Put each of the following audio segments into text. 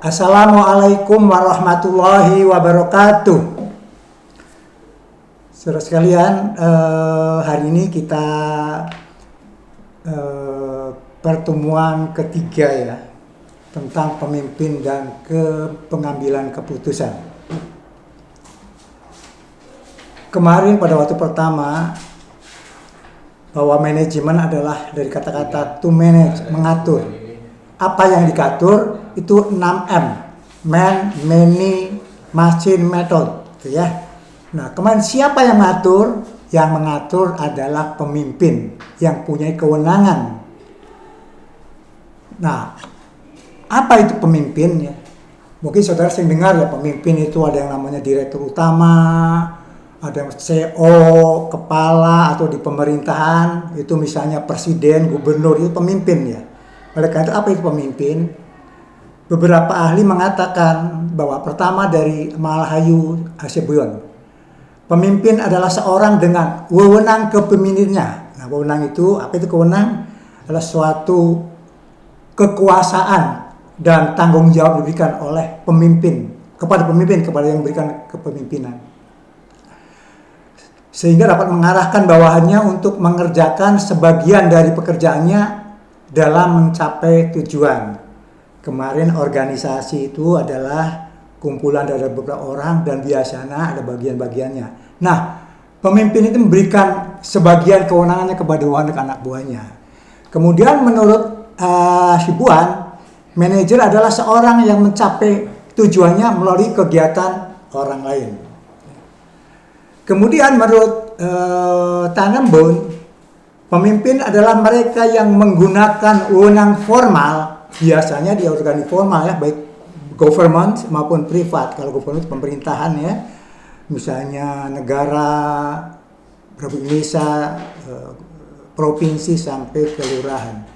Assalamualaikum warahmatullahi wabarakatuh. Saudara sekalian, hari ini kita pertemuan ketiga ya, tentang pemimpin dan pengambilan keputusan. Kemarin pada waktu pertama, bahwa manajemen adalah dari kata-kata to manage, mengatur. Apa yang diatur itu 6M, man, many, machine, method, gitu ya. Nah, kemarin siapa yang mengatur? Yang mengatur adalah pemimpin yang punya kewenangan. Nah, apa itu pemimpin ya? Mungkin saudara sering dengar ya, pemimpin itu ada yang namanya direktur utama, ada yang CEO, kepala atau di pemerintahan, itu misalnya presiden, gubernur, itu pemimpin ya. Oleh karena itu, apa itu pemimpin? Beberapa ahli mengatakan bahwa pertama dari Malahayu Hasebuyun, pemimpin adalah seorang dengan wewenang kepemimpinannya. Nah, wewenang itu, apa itu kewenang? Adalah suatu kekuasaan dan tanggung jawab diberikan oleh pemimpin, kepada yang memberikan kepemimpinan. Sehingga dapat mengarahkan bawahannya untuk mengerjakan sebagian dari pekerjaannya dalam mencapai tujuan. Kemarin organisasi itu adalah kumpulan dari beberapa orang dan biasanya ada bagian-bagiannya. Nah, pemimpin itu memberikan sebagian kewenangannya kepada anak buahnya. Kemudian menurut Shibuan, manajer adalah seorang yang mencapai tujuannya melalui kegiatan orang lain. Kemudian menurut Tannenbaum, pemimpin adalah mereka yang menggunakan wewenang formal, biasanya di organisasi formal ya, baik government maupun privat. Kalau government pemerintahan ya, misalnya negara, Republik Indonesia, provinsi sampai kelurahan,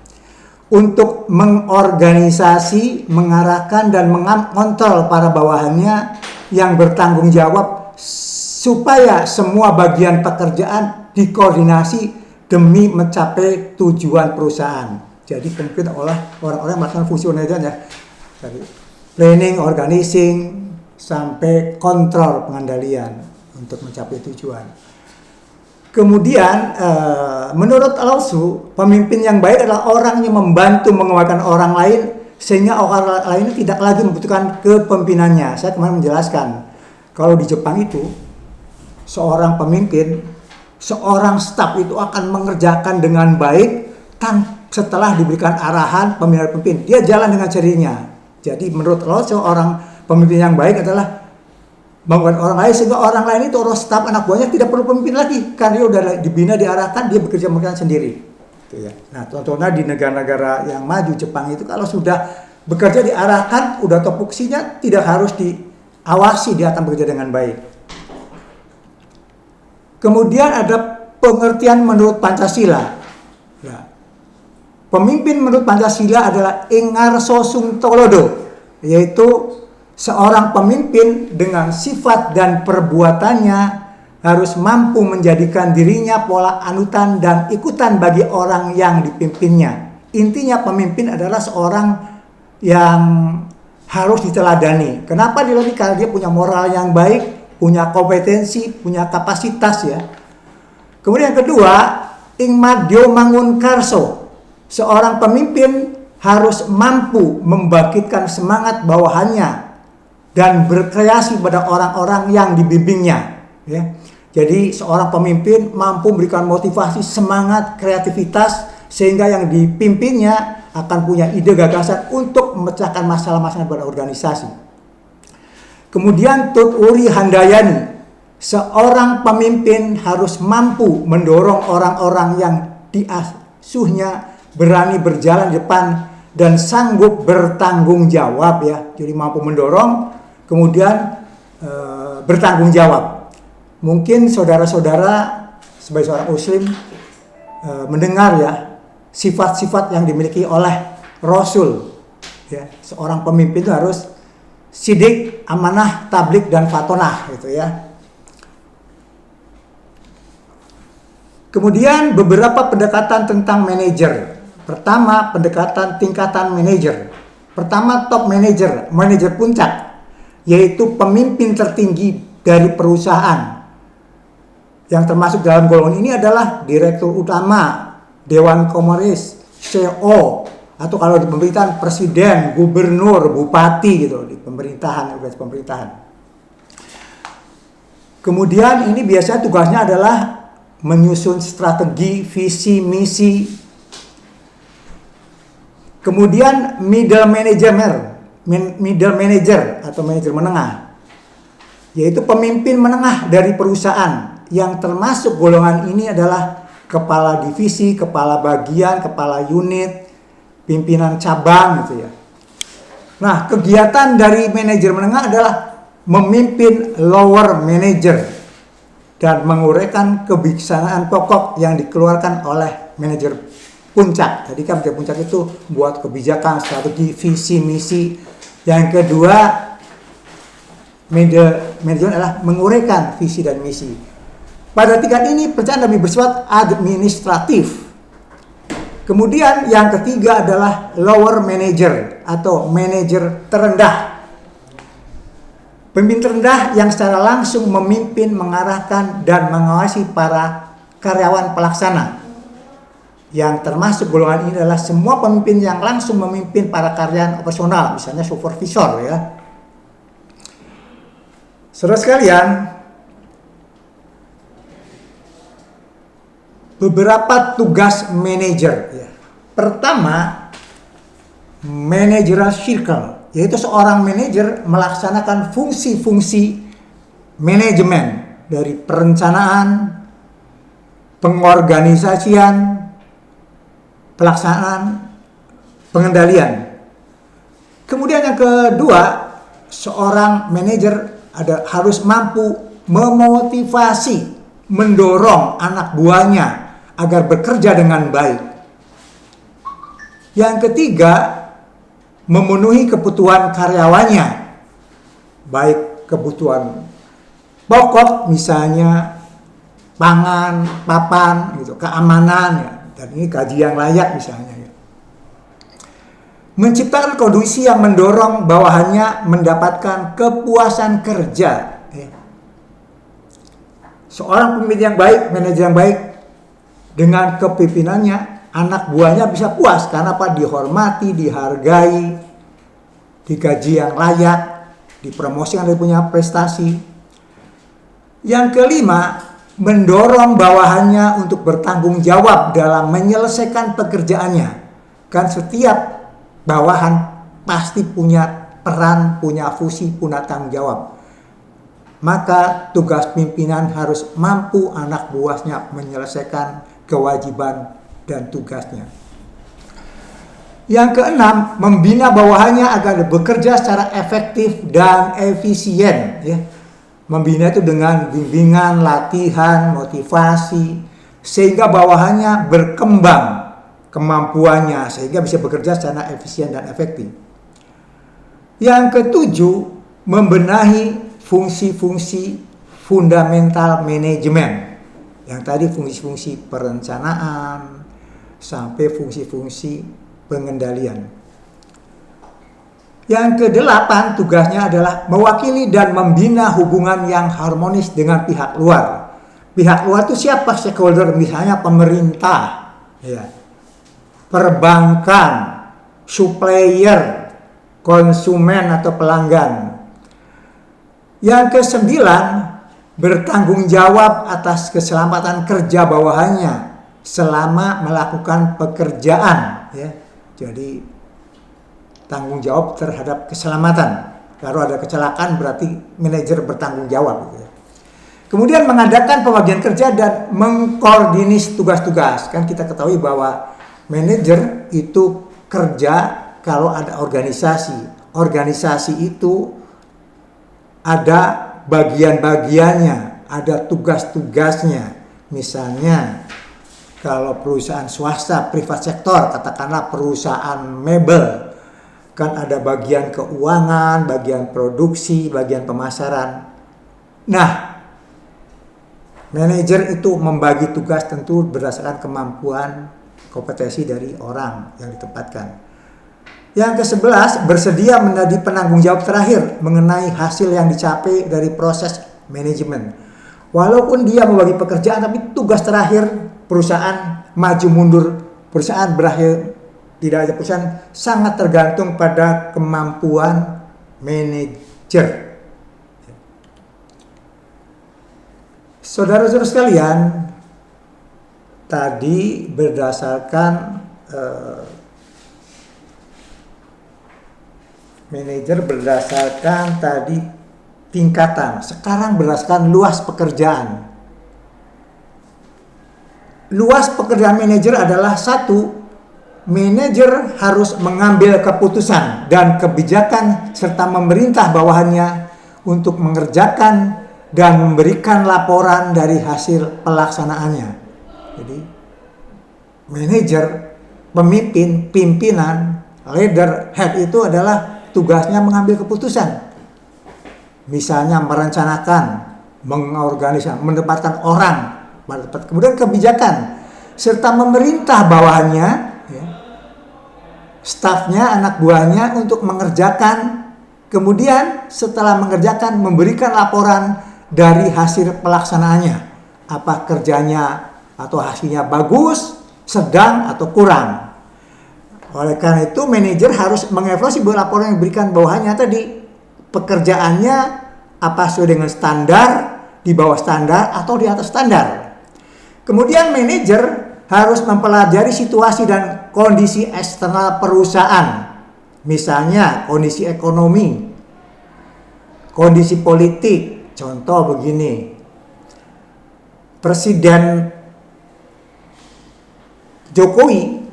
untuk mengorganisasi, mengarahkan dan mengontrol para bawahannya yang bertanggung jawab supaya semua bagian pekerjaan dikoordinasi demi mencapai tujuan perusahaan. Jadi pemimpin oleh orang-orang yang melakukan fungsi manajemen ya, dari planning, organizing, sampai kontrol pengendalian untuk mencapai tujuan. Kemudian menurut Lao-Tzu, pemimpin yang baik adalah orang yang membantu menguatkan orang lain sehingga orang lain tidak lagi membutuhkan kepemimpinannya. Saya kemarin menjelaskan, kalau di Jepang itu seorang pemimpin, seorang staf itu akan mengerjakan dengan baik setelah diberikan arahan pemimpin. Dia jalan dengan cirinya. Jadi menurut lo seorang pemimpin yang baik adalah membuat orang lain sehingga orang lain itu, orang staf, anak buahnya tidak perlu pemimpin lagi karena dia udah dibina, diarahkan, dia bekerja sendiri. Gitu ya. Nah, contohnya di negara-negara yang maju, Jepang itu kalau sudah bekerja diarahkan, udah topoksinya, tidak harus diawasi, dia akan bekerja dengan baik. Kemudian ada pengertian menurut Pancasila. Nah, pemimpin menurut Pancasila adalah Ingar Sosung Tolodo, yaitu seorang pemimpin dengan sifat dan perbuatannya harus mampu menjadikan dirinya pola anutan dan ikutan bagi orang yang dipimpinnya. Intinya pemimpin adalah seorang yang harus diteladani. Kenapa diteladani? Karena dia punya moral yang baik, punya kompetensi, punya kapasitas ya. Kemudian yang kedua, Ingmadyo Mangunkarso, seorang pemimpin harus mampu membangkitkan semangat bawahannya dan berkreasi pada orang-orang yang dibimbingnya. Ya. Jadi seorang pemimpin mampu memberikan motivasi, semangat, kreativitas sehingga yang dipimpinnya akan punya ide gagasan untuk memecahkan masalah-masalah pada organisasi. Kemudian Tut Uri Handayani, seorang pemimpin harus mampu mendorong orang-orang yang diasuhnya berani berjalan di depan dan sanggup bertanggung jawab ya. Jadi mampu mendorong, kemudian bertanggung jawab. Mungkin saudara-saudara sebagai seorang muslim mendengar ya sifat-sifat yang dimiliki oleh Rasul ya. Seorang pemimpin itu harus sidik, amanah, tablik, dan fatonah gitu ya. Kemudian beberapa pendekatan tentang manajer. Pertama, pendekatan tingkatan manajer. Pertama, top manager, manajer puncak, yaitu pemimpin tertinggi dari perusahaan. Yang termasuk dalam golongan ini adalah direktur utama, dewan komisaris, CEO, atau kalau di pemerintahan presiden, gubernur, bupati gitu di pemerintahan, organisasi pemerintahan. Kemudian ini biasanya tugasnya adalah menyusun strategi, visi, misi. Kemudian middle manager atau manajer menengah, yaitu pemimpin menengah dari perusahaan, yang termasuk golongan ini adalah kepala divisi, kepala bagian, kepala unit, pimpinan cabang gitu ya. Nah, kegiatan dari manajer menengah adalah memimpin lower manager dan menguraikan kebijaksanaan pokok yang dikeluarkan oleh manajer puncak. Jadi kan manajer puncak itu buat kebijakan, strategi, visi, misi. Yang kedua, manajer adalah menguraikan visi dan misi. Pada tingkat ini pekerjaan lebih bersifat administratif. Kemudian yang ketiga adalah lower manager atau manajer terendah. Pemimpin terendah yang secara langsung memimpin, mengarahkan, dan mengawasi para karyawan pelaksana. Yang termasuk golongan ini adalah semua pemimpin yang langsung memimpin para karyawan operasional, misalnya supervisor ya. Saudara sekalian, beberapa tugas manajer ya. Pertama, managerial circle, yaitu seorang manajer melaksanakan fungsi-fungsi manajemen dari perencanaan, pengorganisasian, pelaksanaan, pengendalian. Kemudian yang kedua, seorang manajer harus mampu memotivasi, mendorong anak buahnya agar bekerja dengan baik. Yang ketiga, memenuhi kebutuhan karyawannya, baik kebutuhan pokok misalnya pangan, papan, gitu, keamanan ya, dan ini gaji yang layak misalnya. Ya. Menciptakan kondisi yang mendorong bawahannya mendapatkan kepuasan kerja. Ya. Seorang pemimpin yang baik, manajer yang baik, dengan kepimpinannya anak buahnya bisa puas karena apa? Dihormati, dihargai, digaji yang layak, dipromosikan dari punya prestasi. Yang kelima, mendorong bawahannya untuk bertanggung jawab dalam menyelesaikan pekerjaannya. Kan setiap bawahan pasti punya peran, punya fungsi, punya tanggung jawab. Maka tugas pimpinan harus mampu anak buahnya menyelesaikan kewajiban dan tugasnya. Yang keenam, membina bawahannya agar bekerja secara efektif dan efisien. Ya. Membina itu dengan bimbingan, latihan, motivasi, sehingga bawahannya berkembang kemampuannya, sehingga bisa bekerja secara efisien dan efektif. Yang ketujuh, membenahi fungsi-fungsi fundamental manajemen. Yang tadi fungsi-fungsi perencanaan sampai fungsi-fungsi pengendalian. Yang kedelapan, tugasnya adalah mewakili dan membina hubungan yang harmonis dengan pihak luar. Pihak luar itu siapa? Stakeholder, misalnya pemerintah, ya, perbankan, supplier, konsumen atau pelanggan. Yang kesembilan, bertanggung jawab atas keselamatan kerja bawahannya selama melakukan pekerjaan. Ya. Jadi tanggung jawab terhadap keselamatan. Kalau ada kecelakaan berarti manajer bertanggung jawab. Gitu ya. Kemudian mengadakan pembagian kerja dan mengkoordinasi tugas-tugas. Kan kita ketahui bahwa manajer itu kerja kalau ada organisasi. Organisasi itu ada bagian-bagiannya, ada tugas-tugasnya. Misalnya kalau perusahaan swasta, privat sektor, katakanlah perusahaan mebel, kan ada bagian keuangan, bagian produksi, bagian pemasaran. Nah, manajer itu membagi tugas tentu berdasarkan kemampuan, kompetensi dari orang yang ditempatkan. Yang ke-11, bersedia menjadi penanggung jawab terakhir mengenai hasil yang dicapai dari proses manajemen. Walaupun dia membagi pekerjaan, tapi tugas terakhir perusahaan maju mundur, perusahaan berakhir, tidak ada perusahaan, sangat tergantung pada kemampuan manajer. Saudara-saudara sekalian, tadi berdasarkan manajer berdasarkan tadi tingkatan, sekarang berdasarkan luas pekerjaan. Luas pekerjaan manajer adalah satu, manajer harus mengambil keputusan dan kebijakan serta memerintah bawahannya untuk mengerjakan dan memberikan laporan dari hasil pelaksanaannya. Jadi manajer, pemimpin, pimpinan, leader, head itu adalah tugasnya mengambil keputusan. Misalnya merencanakan, mengorganisasi, menempatkan orang, kemudian kebijakan, serta memerintah bawahannya, ya, stafnya, anak buahnya untuk mengerjakan, kemudian setelah mengerjakan memberikan laporan dari hasil pelaksanaannya. Apa kerjanya atau hasilnya bagus, sedang, atau kurang. Oleh karena itu manajer harus mengevaluasi bahwa laporan yang diberikan bawahannya tadi, pekerjaannya apa sesuai dengan standar, di bawah standar, atau di atas standar. Kemudian manajer harus mempelajari situasi dan kondisi eksternal perusahaan. Misalnya kondisi ekonomi, kondisi politik. Contoh begini, Presiden Jokowi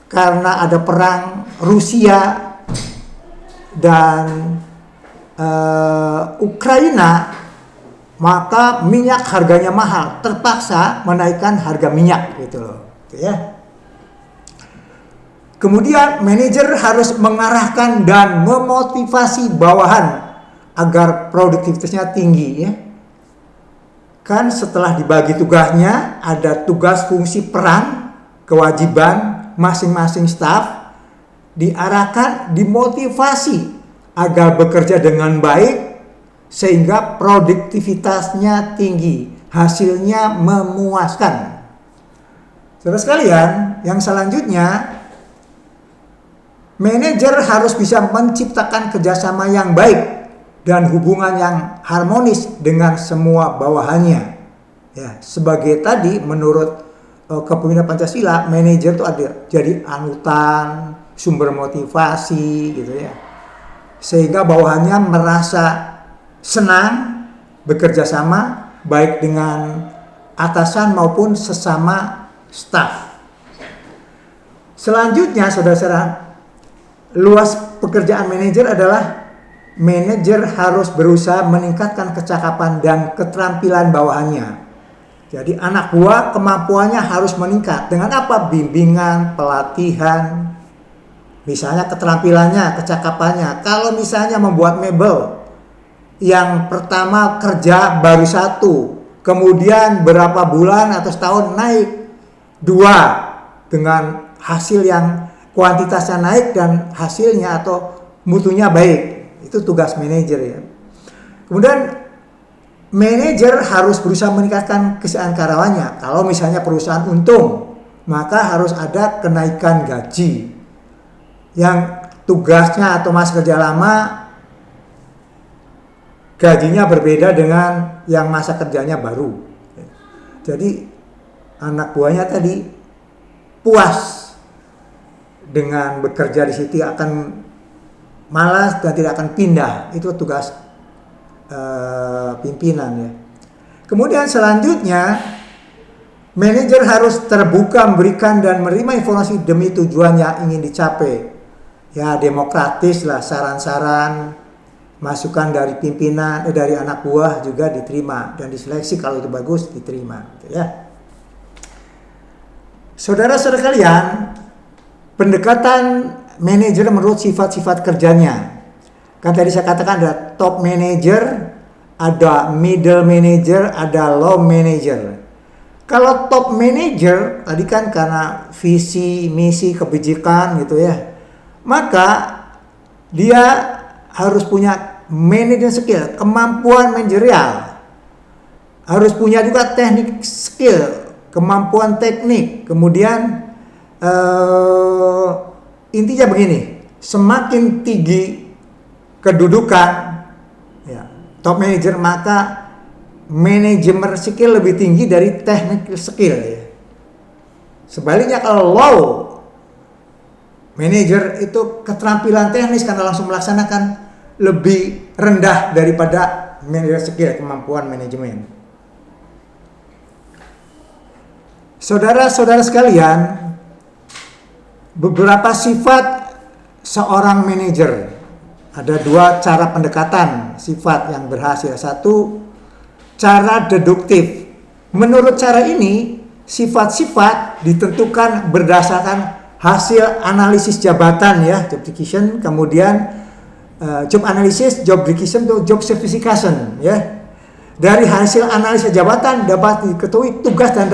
karena ada perang Rusia dan Ukraina, maka minyak harganya mahal, terpaksa menaikkan harga minyak gitu loh, ya. Kemudian manajer harus mengarahkan dan memotivasi bawahan agar produktivitasnya tinggi, ya. Kan setelah dibagi tugasnya, ada tugas, fungsi, peran, kewajiban masing-masing staf, diarahkan, dimotivasi agar bekerja dengan baik sehingga produktivitasnya tinggi, hasilnya memuaskan. Saudara sekalian, yang selanjutnya, manajer harus bisa menciptakan kerjasama yang baik dan hubungan yang harmonis dengan semua bawahannya. Ya, sebagai tadi menurut kepemimpinan Pancasila, manajer itu ada jadi anutan, sumber motivasi gitu ya. Sehingga bawahannya merasa senang bekerja sama baik dengan atasan maupun sesama staf. Selanjutnya saudara-saudara, luas pekerjaan manajer adalah manajer harus berusaha meningkatkan kecakapan dan keterampilan bawahannya. Jadi anak buah kemampuannya harus meningkat. Dengan apa? Bimbingan, pelatihan. Misalnya keterampilannya, kecakapannya. Kalau misalnya membuat mebel, yang pertama kerja baru 1, kemudian berapa bulan atau setahun naik 2, dengan hasil yang kuantitasnya naik dan hasilnya atau mutunya baik. Itu tugas manajer, ya. Kemudian manajer harus berusaha meningkatkan kesejahteraan karyawannya. Kalau misalnya perusahaan untung, maka harus ada kenaikan gaji. Yang tugasnya atau masa kerja lama, gajinya berbeda dengan yang masa kerjanya baru. Jadi anak buahnya tadi puas dengan bekerja di situ, akan malas dan tidak akan pindah. Itu tugas pimpinan, ya. Kemudian selanjutnya manajer harus terbuka memberikan dan menerima informasi demi tujuan yang ingin dicapai. Ya, demokratis lah, saran-saran, masukan dari pimpinan, dari anak buah juga diterima dan diseleksi, kalau itu bagus diterima, gitu ya. Saudara-saudara kalian, pendekatan manajer menurut sifat-sifat kerjanya. Kan tadi saya katakan ada top manager, ada middle manager, ada low manager. Kalau top manager tadi kan karena visi, misi, kebijakan gitu ya, maka dia harus punya management skill, kemampuan manajerial, harus punya juga teknik skill, kemampuan teknik. Kemudian intinya begini, semakin tinggi kedudukan ya, top manager, maka manajemen skill lebih tinggi dari teknik skill ya. Sebaliknya kalau low manager itu keterampilan teknis karena langsung melaksanakan lebih rendah daripada manajer skill, kemampuan manajemen. Saudara-saudara sekalian, beberapa sifat seorang manajer. Ada dua cara pendekatan sifat yang berhasil. Satu, cara deduktif. Menurut cara ini, sifat-sifat ditentukan berdasarkan hasil analisis jabatan ya, job description, kemudian job analysis, job description, job specification ya. Dari hasil analisis jabatan dapat diketahui tugas dan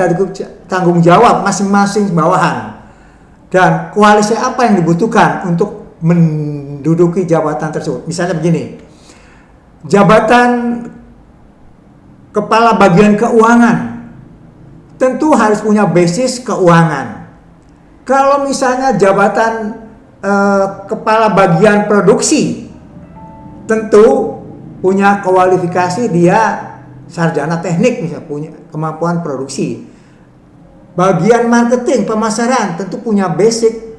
tanggung jawab masing-masing bawahan dan kualitas apa yang dibutuhkan untuk menduduki jabatan tersebut. Misalnya begini, jabatan kepala bagian keuangan tentu harus punya basis keuangan. Kalau misalnya jabatan kepala bagian produksi, tentu punya kualifikasi dia sarjana teknik, misalnya punya kemampuan produksi. Bagian marketing, pemasaran, tentu punya basic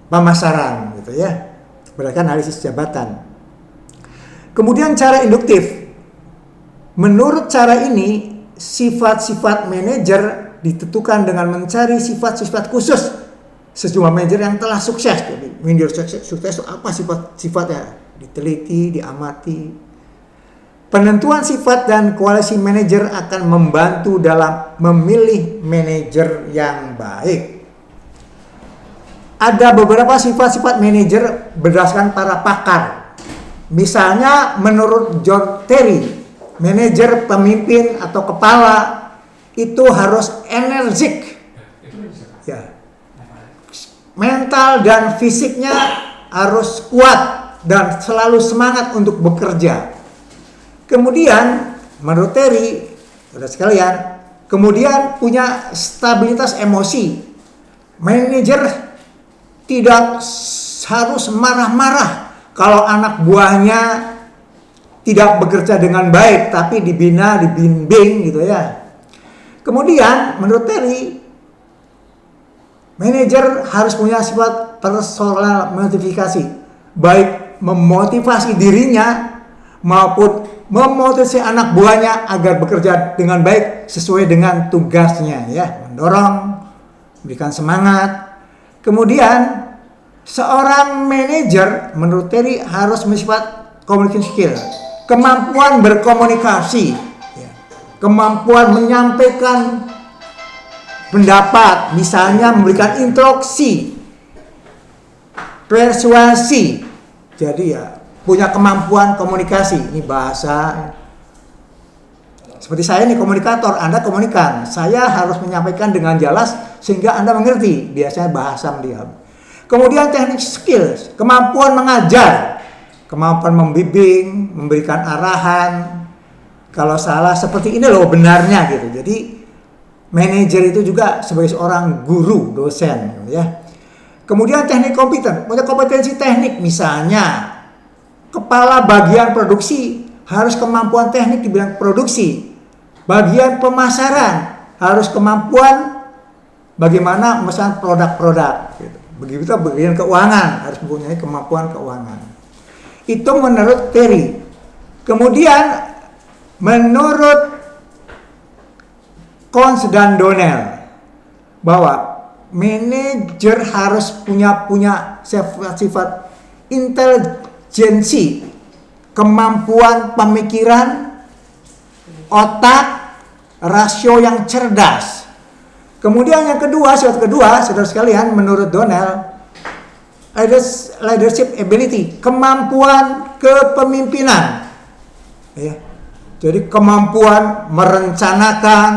pemasaran, gitu ya, berdasarkan analisis jabatan. Kemudian cara induktif. Menurut cara ini, sifat-sifat manajer ditentukan dengan mencari sifat-sifat khusus sejumlah manajer yang telah sukses. Jadi manajer sukses itu apa sifat-sifatnya? Diteliti, diamati. Penentuan sifat dan kualitas manajer akan membantu dalam memilih manajer yang baik. Ada beberapa sifat-sifat manajer berdasarkan para pakar. Misalnya menurut John Terry, manajer, pemimpin atau kepala itu harus energik, ya. Mental dan fisiknya harus kuat dan selalu semangat untuk bekerja. Kemudian menurut Terry, saudara sekalian, kemudian punya stabilitas emosi. Manajer tidak harus marah-marah kalau anak buahnya tidak bekerja dengan baik, tapi dibina, dibimbing gitu ya. Kemudian menurut Terry, manajer harus punya sifat personal motivasi, baik memotivasi dirinya maupun memotivasi anak buahnya agar bekerja dengan baik sesuai dengan tugasnya ya, mendorong, memberikan semangat. Kemudian seorang manajer menurut Terry harus bersifat communication skill, kemampuan berkomunikasi, ya, kemampuan menyampaikan pendapat, misalnya memberikan instruksi, persuasi. Jadi ya punya kemampuan komunikasi. Ini bahasa seperti saya nih, komunikator, Anda komunikan. Saya harus menyampaikan dengan jelas sehingga Anda mengerti. Biasanya bahasa diam. Kemudian teknik skills, kemampuan mengajar, kemampuan membimbing, memberikan arahan. Kalau salah seperti ini loh benarnya gitu. Jadi manajer itu juga sebagai seorang guru, dosen gitu ya. Kemudian teknik kompeten, punya kompetensi teknik, misalnya kepala bagian produksi harus kemampuan teknik di bidang produksi. Bagian pemasaran harus kemampuan bagaimana memesan produk-produk gitu. Begitu bagian keuangan harus mempunyai kemampuan keuangan. Itu menurut Terry. Kemudian menurut Cons dan Donnell, bahwa manajer harus punya sifat intelijensi, kemampuan pemikiran, otak, rasio yang cerdas. Kemudian yang kedua, sifat kedua, saudara sekalian, menurut Donnell, leadership ability, kemampuan kepemimpinan. Ya. Jadi kemampuan merencanakan,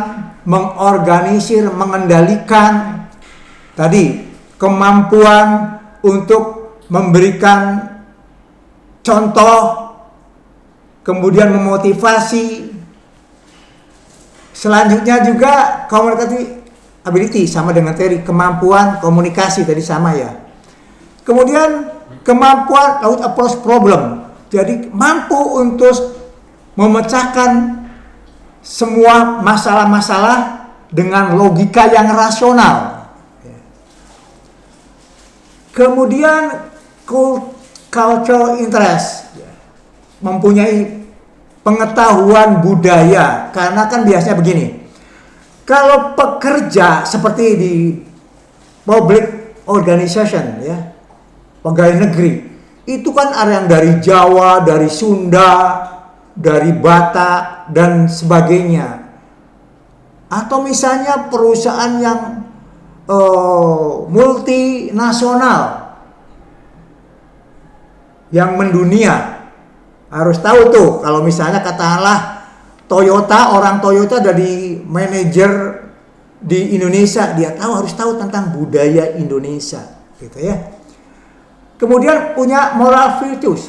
mengorganisir, mengendalikan. Tadi kemampuan untuk memberikan contoh, kemudian memotivasi. Selanjutnya juga communicative ability sama dengan Terry, kemampuan komunikasi tadi sama ya. Kemudian kemampuan approach problem, jadi mampu untuk memecahkan semua masalah-masalah dengan logika yang rasional. Kemudian cultural interest, mempunyai pengetahuan budaya, karena kan biasanya begini, kalau pekerja seperti di public organization ya, pegawai negeri, itu kan ada yang dari Jawa, dari Sunda, dari Batak dan sebagainya. Atau misalnya perusahaan yang multinasional yang mendunia, harus tahu tuh kalau misalnya katakanlah Toyota, orang Toyota dari manajer di Indonesia, dia harus tahu tentang budaya Indonesia, gitu ya. Kemudian punya moral virtues,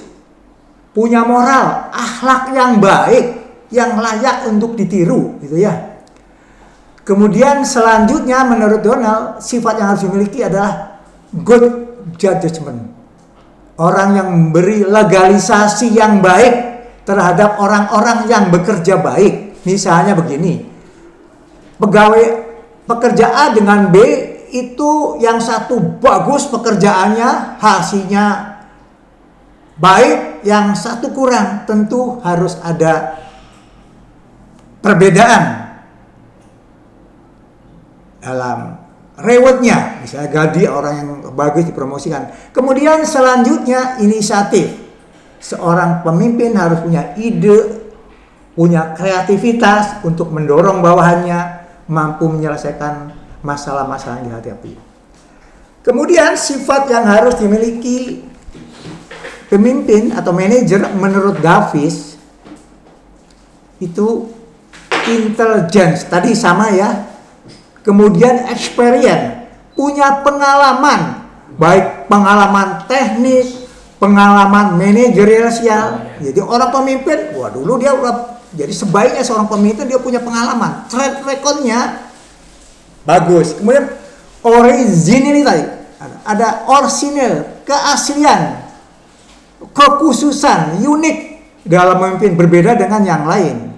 punya moral, akhlak yang baik, yang layak untuk ditiru, gitu ya. Kemudian selanjutnya menurut Donald, sifat yang harus dimiliki adalah good judgment. Orang yang memberi legalisasi yang baik terhadap orang-orang yang bekerja baik. Misalnya begini, pekerja A dengan B itu yang satu bagus pekerjaannya, hasilnya baik, yang satu kurang, tentu harus ada perbedaan dalam rewardnya, misalnya gaji orang yang bagus dipromosikan. Kemudian selanjutnya inisiatif. Seorang pemimpin harus punya ide, punya kreativitas untuk mendorong bawahannya mampu menyelesaikan masalah-masalah yang dihadapi. Kemudian sifat yang harus dimiliki pemimpin atau manajer menurut Davis itu intelligence, tadi sama ya. Kemudian experience, punya pengalaman, baik pengalaman teknis, pengalaman manajerial. Jadi orang pemimpin, wah dulu dia udah, jadi sebaiknya seorang pemimpin dia punya pengalaman, track record-nya bagus. Kemudian originality, ada original, keaslian, kekhususan, unik dalam memimpin, berbeda dengan yang lain.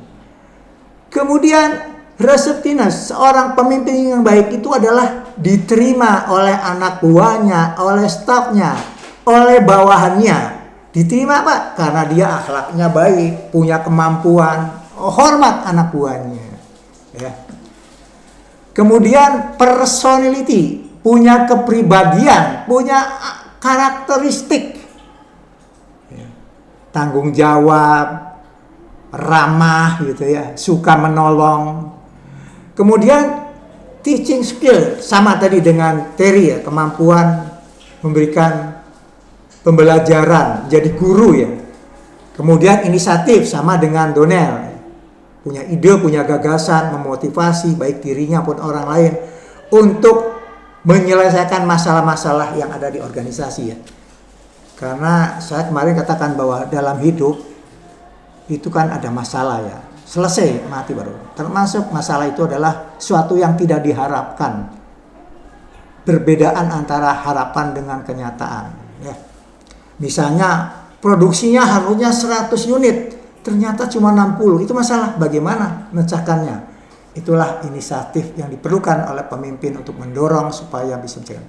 Kemudian receptiveness, seorang pemimpin yang baik itu adalah diterima oleh anak buahnya, oleh stafnya, oleh bawahannya. Diterima Pak, karena dia akhlaknya baik, punya kemampuan, hormat anak buahnya. Ya. Kemudian personality, punya kepribadian, punya karakteristik, ya. Tanggung jawab, ramah gitu ya, suka menolong. Kemudian teaching skill, sama tadi dengan Terry ya, kemampuan memberikan pembelajaran, jadi guru ya. Kemudian inisiatif, sama dengan Donnell, punya ide, punya gagasan, memotivasi baik dirinya maupun orang lain untuk menyelesaikan masalah-masalah yang ada di organisasi ya. Karena saya kemarin katakan bahwa dalam hidup itu kan ada masalah ya, selesai mati baru. Termasuk masalah itu adalah suatu yang tidak diharapkan, perbedaan antara harapan dengan kenyataan ya. Misalnya produksinya harusnya 100 unit, ternyata cuma 60, itu masalah, bagaimana memecahkannya? Itulah inisiatif yang diperlukan oleh pemimpin untuk mendorong supaya bisa mencegah.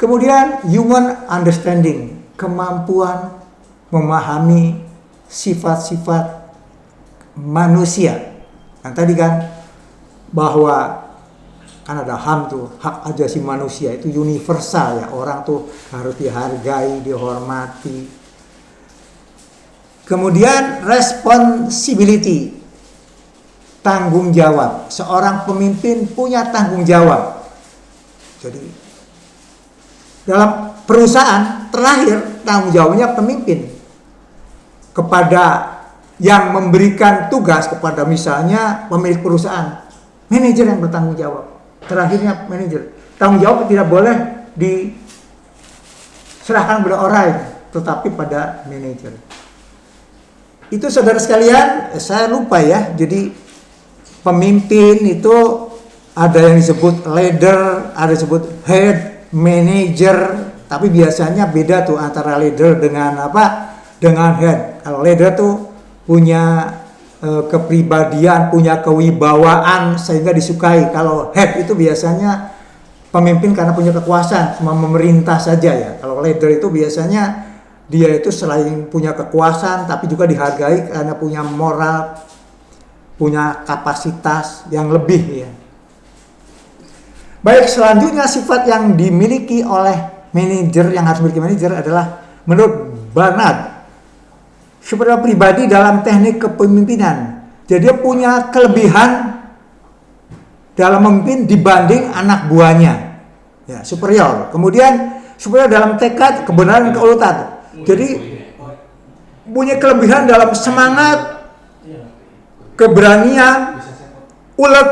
Kemudian human understanding, kemampuan memahami sifat-sifat manusia. Yang tadi kan bahwa kan ada HAM tuh, hak asasi manusia itu universal ya, orang tuh harus dihargai, dihormati. Kemudian responsibility, tanggung jawab. Seorang pemimpin punya tanggung jawab. Jadi dalam perusahaan terakhir tanggung jawabnya pemimpin kepada yang memberikan tugas, kepada misalnya pemilik perusahaan, manajer yang bertanggung jawab. Terakhirnya manajer. Tanggung jawab tidak boleh serahkan pada orang lain, tetapi pada manajer. Itu saudara sekalian, saya lupa ya. Jadi pemimpin itu ada yang disebut leader, ada yang disebut head, manager. Tapi biasanya beda tuh antara leader dengan apa? Dengan head. Kalau leader tuh punya kepribadian, punya kewibawaan sehingga disukai. Kalau head itu biasanya pemimpin karena punya kekuasaan, cuma memerintah saja ya. Kalau leader itu biasanya dia itu selain punya kekuasaan tapi juga dihargai karena punya moral, punya kapasitas yang lebih ya. Baik, selanjutnya sifat yang dimiliki oleh manajer, yang harus dimiliki manajer adalah menurut Barnard sebagai pribadi dalam teknik kepemimpinan. Jadi dia punya kelebihan dalam memimpin dibanding anak buahnya. Ya, superior. Kemudian superior dalam tekad, kebenaran, keuletan. Jadi punya kelebihan dalam semangat, keberanian, ulet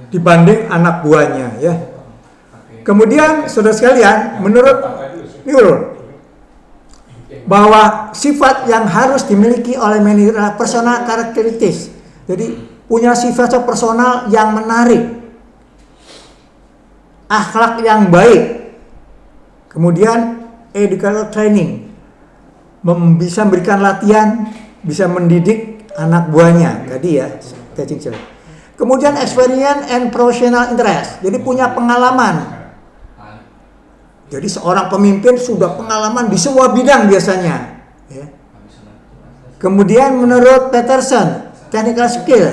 dibanding anak buahnya ya. Kemudian saudara sekalian, menurut Newell bahwa sifat yang harus dimiliki oleh manajer adalah personal karakteristik. Jadi punya sifat personal yang menarik, akhlak yang baik, kemudian educational training, bisa memberikan latihan, bisa mendidik anak buahnya tadi ya, teaching children. Kemudian experience and professional interest, jadi punya pengalaman. Jadi seorang pemimpin sudah pengalaman di semua bidang biasanya. Ya. Kemudian menurut Peterson, technical skill,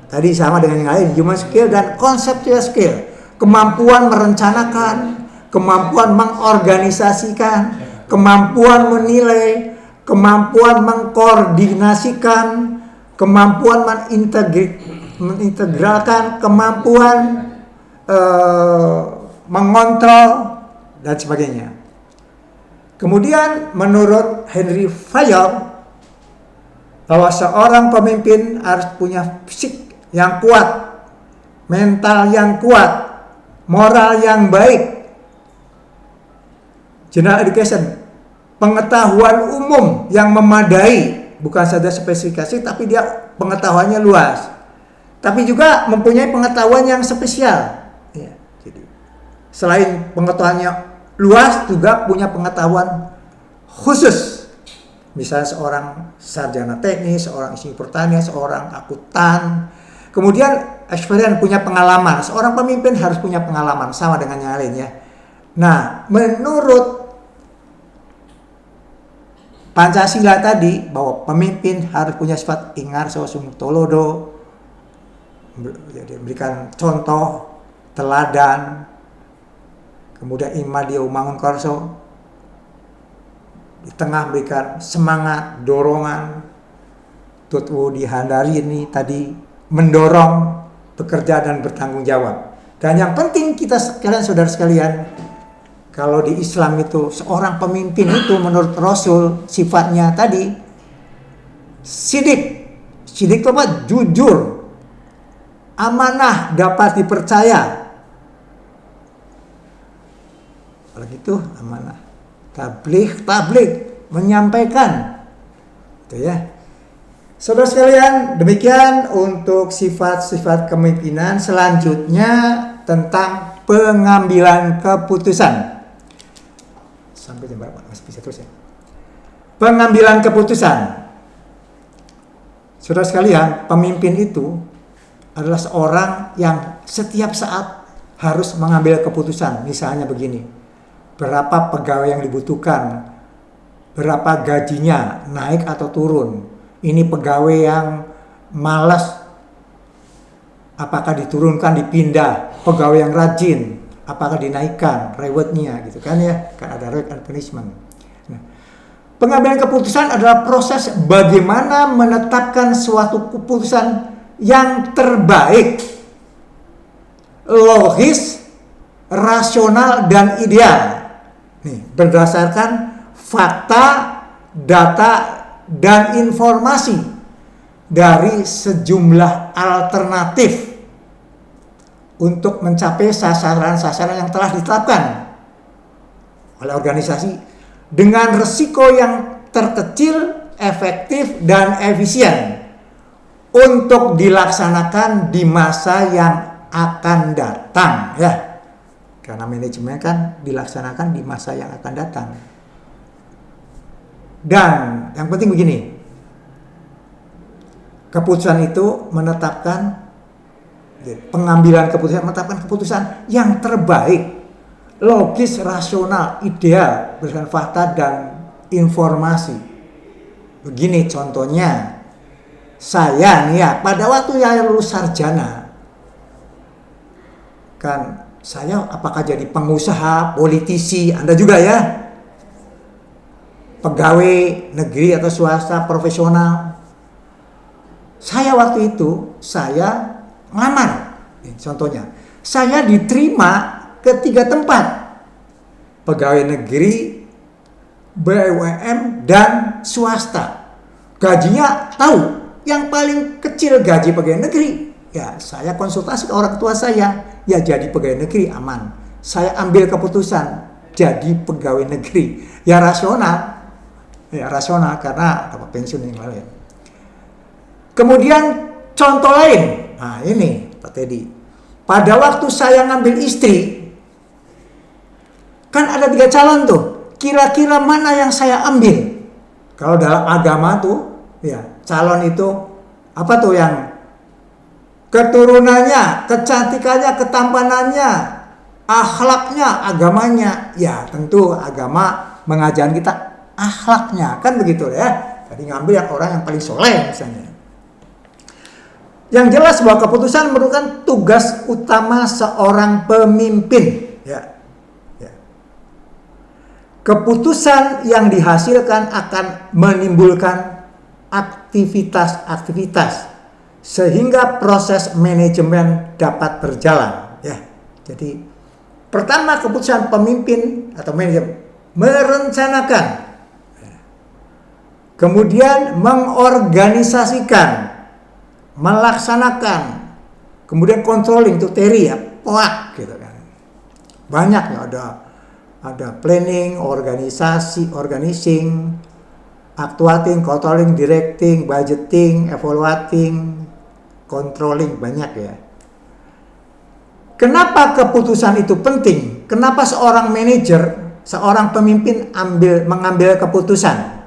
tadi sama dengan yang lain, human skill dan conceptual skill, kemampuan merencanakan, kemampuan mengorganisasikan, kemampuan menilai, kemampuan mengkoordinasikan, kemampuan mengintegralkan, kemampuan mengontrol dan sebagainya. Kemudian menurut Henry Fayol bahwa seorang pemimpin harus punya fisik yang kuat, mental yang kuat, moral yang baik, general education, pengetahuan umum yang memadai, bukan saja spesifikasi tapi dia pengetahuannya luas, tapi juga mempunyai pengetahuan yang spesial. Ya, jadi selain pengetahuannya luas juga punya pengetahuan khusus. Misalnya seorang sarjana teknis, seorang isi pertanian, seorang akuntan. Kemudian experience, punya pengalaman. Seorang pemimpin harus punya pengalaman sama dengan yang lain ya. Nah, menurut Pancasila tadi bahwa pemimpin harus punya sifat ingarso sung tolodo, jadi memberikan contoh, teladan, kemudian imadio mangun korso, di tengah berikan semangat, dorongan, tutwu dihandari ini tadi mendorong bekerja dan bertanggung jawab. Dan yang penting kita sekalian, saudara sekalian, kalau di Islam itu seorang pemimpin itu menurut Rasul sifatnya tadi sidik itu apa? Jujur, amanah, dapat dipercaya. Kalau gitu amanah, tabligh menyampaikan, itu ya. Saudara sekalian, demikian untuk sifat-sifat kepemimpinan. Selanjutnya tentang pengambilan keputusan. Sampai jam berapa? Masih bisa terus ya. Pengambilan keputusan. Saudara sekalian, pemimpin itu adalah seorang yang setiap saat harus mengambil keputusan. Misalnya begini. Berapa pegawai yang dibutuhkan, berapa gajinya, naik atau turun. Ini pegawai yang malas, apakah diturunkan, dipindah. Pegawai yang rajin, apakah dinaikkan rewardnya, gitu kan ya. Kan ada reward and punishment. Nah, pengambilan keputusan adalah proses bagaimana menetapkan suatu keputusan yang terbaik, logis, rasional, dan ideal. Nih, berdasarkan fakta, data, dan informasi dari sejumlah alternatif untuk mencapai sasaran-sasaran yang telah ditetapkan oleh organisasi dengan resiko yang terkecil, efektif, dan efisien untuk dilaksanakan di masa yang akan datang, ya. Karena manajemen kan dilaksanakan di masa yang akan datang. Dan yang penting begini, keputusan itu menetapkan menetapkan keputusan yang terbaik, logis, rasional, ideal, berdasarkan fakta dan informasi. Begini contohnya, saya nih ya, pada waktu saya lulus sarjana, kan saya apakah jadi pengusaha, politisi, Anda juga ya, pegawai negeri atau swasta profesional. Saya waktu itu, saya ngelamar. Contohnya, saya diterima ke 3 tempat. Pegawai negeri, BUMN, dan swasta. Gajinya tahu, yang paling kecil gaji pegawai negeri. Ya, saya konsultasi ke orang tua saya, ya jadi pegawai negeri aman. Saya ambil keputusan jadi pegawai negeri. Ya rasional karena dapat pensiun yang lain. Kemudian contoh lain, nah ini Pak Teddy, pada waktu saya ngambil istri, kan ada 3 calon tuh, kira-kira mana yang saya ambil? Kalau dalam agama tuh, ya calon itu apa tuh yang keturunannya, kecantikannya, ketampanannya, akhlaknya, agamanya, ya tentu agama mengajarkan kita akhlaknya, kan begitu ya. Jadi ngambil yang orang yang paling soleh misalnya. Yang jelas bahwa keputusan merupakan tugas utama seorang pemimpin. Ya. Keputusan yang dihasilkan akan menimbulkan aktivitas-aktivitas sehingga proses manajemen dapat berjalan. Ya. Jadi pertama, keputusan pemimpin atau manajemen merencanakan, kemudian mengorganisasikan, melaksanakan, kemudian controlling itu teori ya, poak gitu kan. Banyak ya, ada planning, organisasi, organizing, actuating, controlling, directing, budgeting, evaluating, controlling, banyak ya. Kenapa keputusan itu penting? Kenapa seorang manajer, seorang pemimpin mengambil keputusan?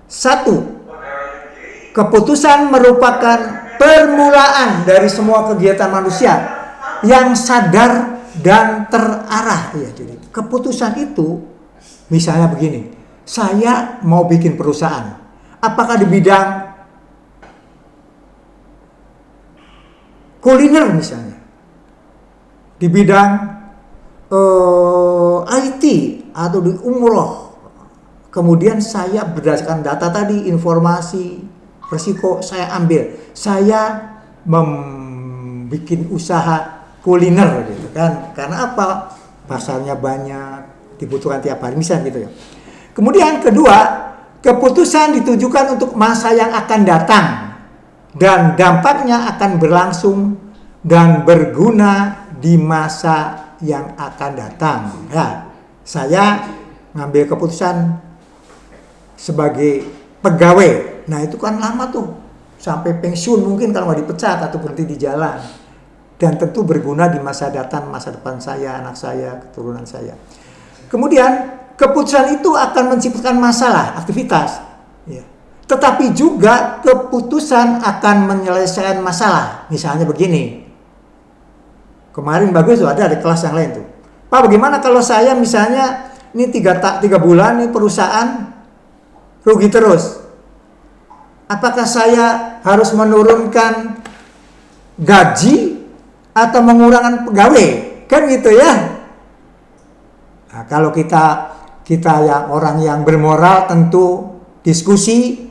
1. Keputusan merupakan permulaan dari semua kegiatan manusia yang sadar dan terarah. Ya, jadi keputusan itu misalnya begini, saya mau bikin perusahaan. Apakah di bidang kuliner misalnya, di bidang IT atau di umroh. Kemudian saya berdasarkan data tadi, informasi, resiko saya ambil, saya membuat usaha kuliner gitu kan, karena apa, pasarnya banyak, dibutuhkan tiap hari misalnya gitu ya. Kemudian kedua, keputusan ditujukan untuk masa yang akan datang dan dampaknya akan berlangsung dan berguna di masa yang akan datang. Ya, saya ngambil keputusan sebagai pegawai. Nah itu kan lama tuh, sampai pensiun mungkin kalau nggak dipecat atau berhenti di jalan. Dan tentu berguna di masa datang, masa depan saya, anak saya, keturunan saya. Kemudian keputusan itu akan menciptakan masalah, aktivitas. Ya. Tetapi juga keputusan akan menyelesaikan masalah. Misalnya begini, kemarin bagus tuh ada kelas yang lain tuh. Pak, bagaimana kalau saya misalnya ini 3 bulan nih perusahaan rugi terus? Apakah saya harus menurunkan gaji atau mengurangkan pegawai? Kan gitu ya. Nah, kalau kita yang orang yang bermoral tentu diskusi,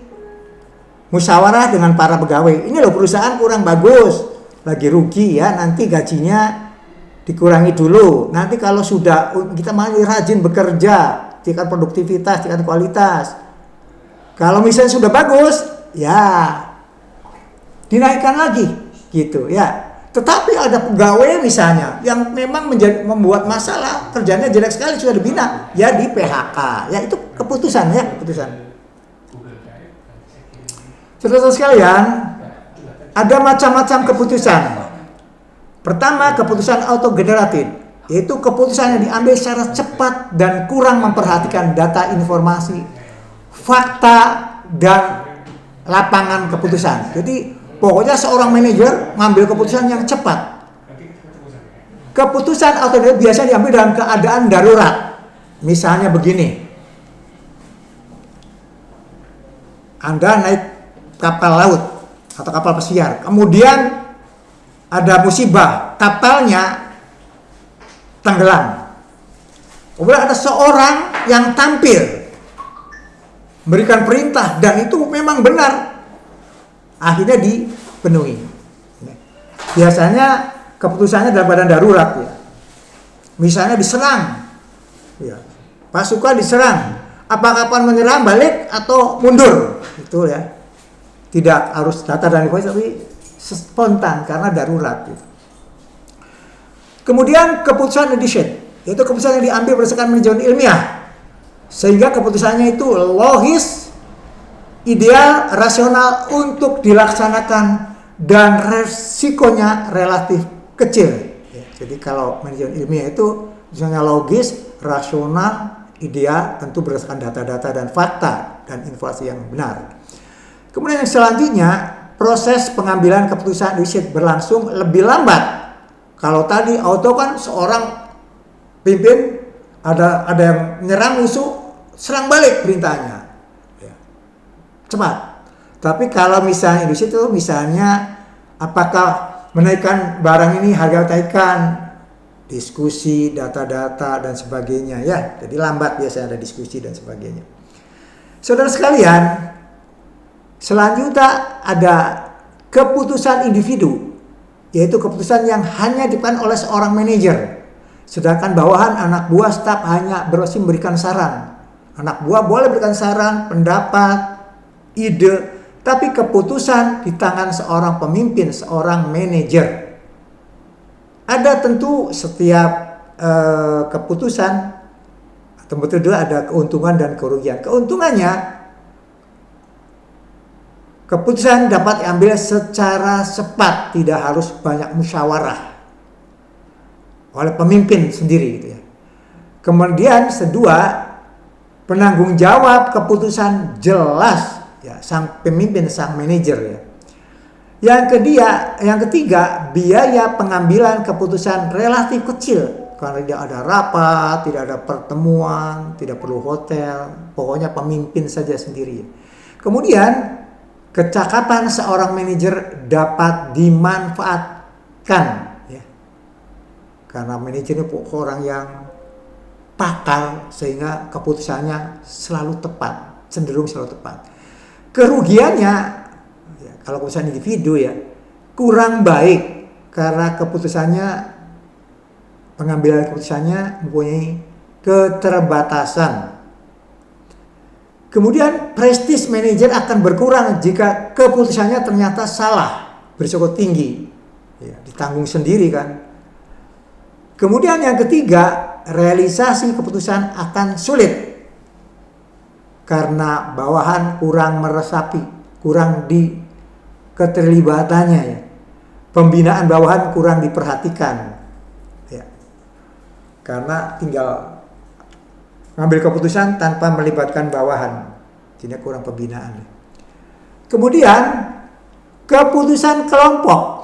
musyawarah dengan para pegawai. Ini loh perusahaan kurang bagus, lagi rugi ya, nanti gajinya dikurangi dulu. Nanti kalau sudah kita masih rajin bekerja, tingkat produktivitas, tingkat kualitas. Kalau misalnya sudah bagus, ya dinaikkan lagi gitu ya. Tetapi ada pegawai misalnya yang memang membuat masalah, kerjanya jelek sekali, sudah dibina, ya di PHK. Ya itu keputusan ya, keputusan. Saudara sekalian, ada macam-macam keputusan. Pertama, keputusan autogeneratif, yaitu keputusan yang diambil secara cepat dan kurang memperhatikan data informasi, fakta, dan lapangan keputusan. Jadi pokoknya seorang manajer ngambil keputusan yang cepat. Keputusan autogeneratif biasanya diambil dalam keadaan darurat. Misalnya begini, Anda naik kapal laut atau kapal pesiar, kemudian ada musibah, kapalnya tenggelam. Kemudian ada seorang yang tampil memberikan perintah dan itu memang benar, akhirnya dipenuhi. Biasanya keputusannya dalam keadaan darurat ya. Misalnya diserang, ya. Pasukan diserang, apakah kapan menyerang, balik atau mundur, itu ya. Tidak harus data dan informasi, tapi spontan karena darurat gitu. Kemudian keputusan leadership, yaitu keputusan yang diambil berdasarkan manajemen ilmiah, sehingga keputusannya itu logis, ideal, rasional untuk dilaksanakan dan resikonya relatif kecil. Jadi kalau manajemen ilmiah itu misalnya logis, rasional, ideal, tentu berdasarkan data-data dan fakta dan informasi yang benar. Kemudian yang selanjutnya, proses pengambilan keputusan leadership berlangsung lebih lambat. Kalau tadi auto kan seorang pimpin ada yang menyerang musuh, serang balik perintahnya, ya. Cepat. Tapi kalau misalnya leadership itu misalnya apakah menaikkan barang ini harga naikkan, diskusi, data-data dan sebagainya ya. Jadi lambat biasanya ada diskusi dan sebagainya. Saudara sekalian, selanjutnya ada keputusan individu, yaitu keputusan yang hanya dipegang oleh seorang manajer. Sedangkan bawahan anak buah staf hanya berusaha memberikan saran. Anak buah boleh berikan saran, pendapat, ide, tapi keputusan di tangan seorang pemimpin, seorang manajer. Ada tentu setiap keputusan atau betul ada keuntungan dan kerugian. Keuntungannya, keputusan dapat diambil secara cepat, tidak harus banyak musyawarah oleh pemimpin sendiri gitu ya. Kemudian kedua, penanggung jawab keputusan jelas ya, sang pemimpin, sang manajer ya. Yang ketiga, biaya pengambilan keputusan relatif kecil karena tidak ada rapat, tidak ada pertemuan, tidak perlu hotel, pokoknya pemimpin saja sendiri. Kemudian kecakapan seorang manajer dapat dimanfaatkan ya. Karena manajer ini orang yang pakar sehingga keputusannya selalu tepat, cenderung selalu tepat. Kerugiannya ya, kalau keputusan individu ya kurang baik karena pengambilan keputusannya mempunyai keterbatasan. Kemudian prestis manajer akan berkurang jika keputusannya ternyata salah, berisiko tinggi, ya, ditanggung sendiri kan. Kemudian yang ketiga, realisasi keputusan akan sulit karena bawahan kurang meresapi, kurang di keterlibatannya ya. Pembinaan bawahan kurang diperhatikan, ya. Karena tinggal ngambil keputusan tanpa melibatkan bawahan, tidak kurang pembinaan. Kemudian keputusan kelompok.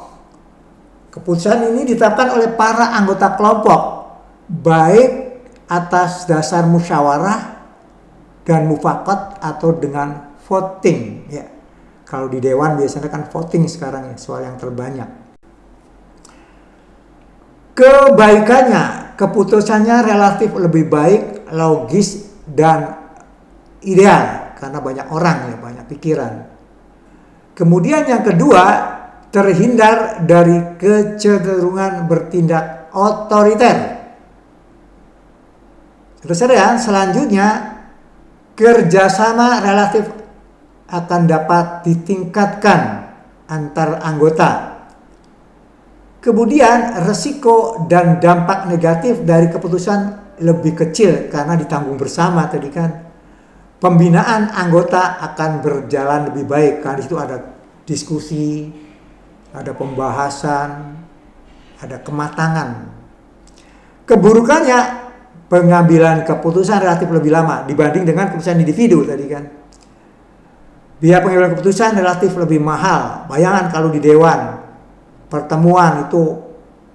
Keputusan ini ditetapkan oleh para anggota kelompok, baik atas dasar musyawarah dan mufakat atau dengan voting. Ya. Kalau di dewan biasanya kan voting sekarang ya, soal yang terbanyak. Kebaikannya, keputusannya relatif lebih baik, logis dan ideal karena banyak orang ya, banyak pikiran. Kemudian yang kedua, terhindar dari kecenderungan bertindak otoriter. Terus ya, selanjutnya kerjasama relatif akan dapat ditingkatkan antar anggota. Kemudian resiko dan dampak negatif dari keputusan lebih kecil karena ditanggung bersama tadi kan. Pembinaan anggota akan berjalan lebih baik karena di situ ada diskusi, ada pembahasan, ada kematangan. Keburukannya, pengambilan keputusan relatif lebih lama dibanding dengan keputusan individu tadi kan. Biaya pengambilan keputusan relatif lebih mahal. Bayangkan kalau di dewan pertemuan itu